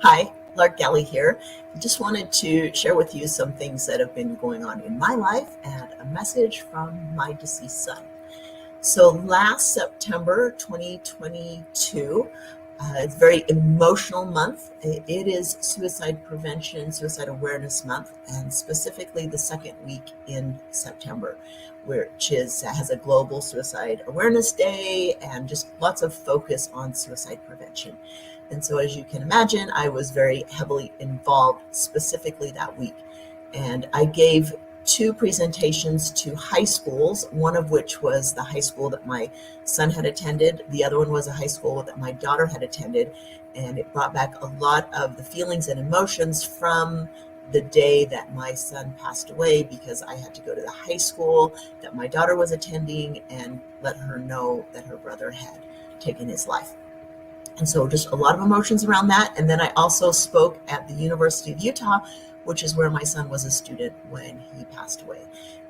Hi, Lark Galley here. I just wanted to share with you some things that have been going on in my life and a message from my deceased son. So last September 2022, it's a very emotional month. It is Suicide Prevention, Suicide Awareness Month, and specifically the second week in September, which has a global Suicide Awareness Day and just lots of focus on suicide prevention. And so, as you can imagine, I was very heavily involved specifically that week. And I gave two presentations to high schools, one of which was the high school that my son had attended. The other one was a high school that my daughter had attended. And it brought back a lot of the feelings and emotions from the day that my son passed away, because I had to go to the high school that my daughter was attending and let her know that her brother had taken his life. And so just a lot of emotions around that. And then I also spoke at the University of Utah, which is where my son was a student when he passed away.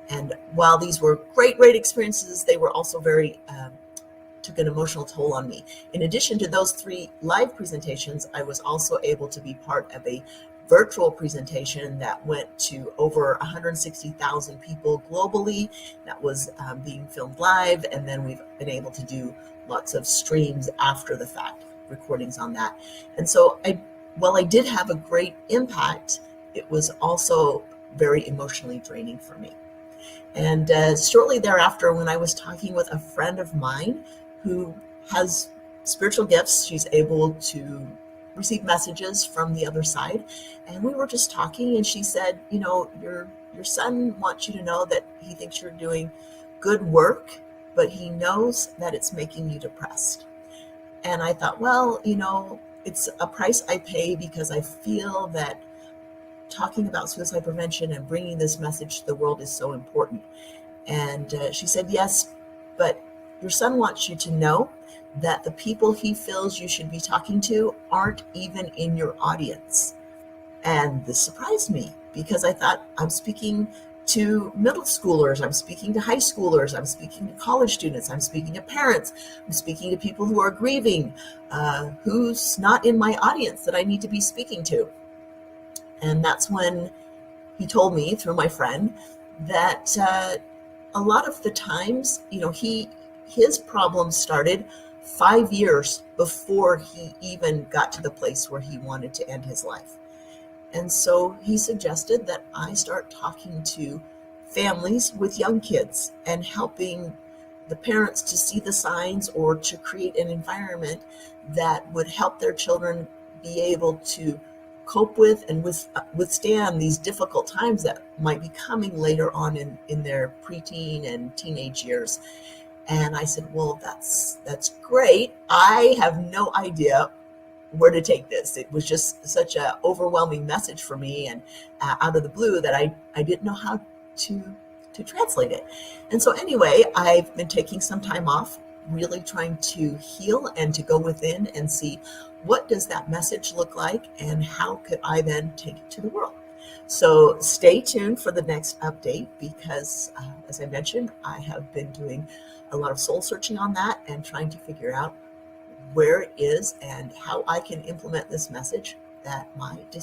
And while these were great experiences, they were also took an emotional toll on me. In addition to those three live presentations, I was also able to be part of a virtual presentation that went to over 160,000 people globally. That was being filmed live, and then we've been able to do lots of streams after the fact, recordings on that. And so while I did have a great impact, it was also very emotionally draining for me. And shortly thereafter, when I was talking with a friend of mine who has spiritual gifts, she's able to receive messages from the other side. And we were just talking, and she said, your son wants you to know that he thinks you're doing good work, but he knows that it's making you depressed. And I thought, well, it's a price I pay because I feel that talking about suicide prevention and bringing this message to the world is so important. And she said, yes, but your son wants you to know that the people he feels you should be talking to aren't even in your audience. And this surprised me, because I thought, I'm speaking to middle schoolers, I'm speaking to high schoolers, I'm speaking to college students, I'm speaking to parents, I'm speaking to people who are grieving, who's not in my audience that I need to be speaking to. And that's when he told me, through my friend, that a lot of the times, his problems started 5 years before he even got to the place where he wanted to end his life. And so he suggested that I start talking to families with young kids and helping the parents to see the signs, or to create an environment that would help their children be able to cope with and withstand these difficult times that might be coming later on in their preteen and teenage years. And I said, well, that's great. I have no idea where to take this. It was just such an overwhelming message for me, and out of the blue, that I didn't know how to translate it. And so anyway, I've been taking some time off, really trying to heal and to go within and see, what does that message look like, and how could I then take it to the world? So stay tuned for the next update, because as I mentioned, I have been doing a lot of soul searching on that and trying to figure out where it is and how I can implement this message that my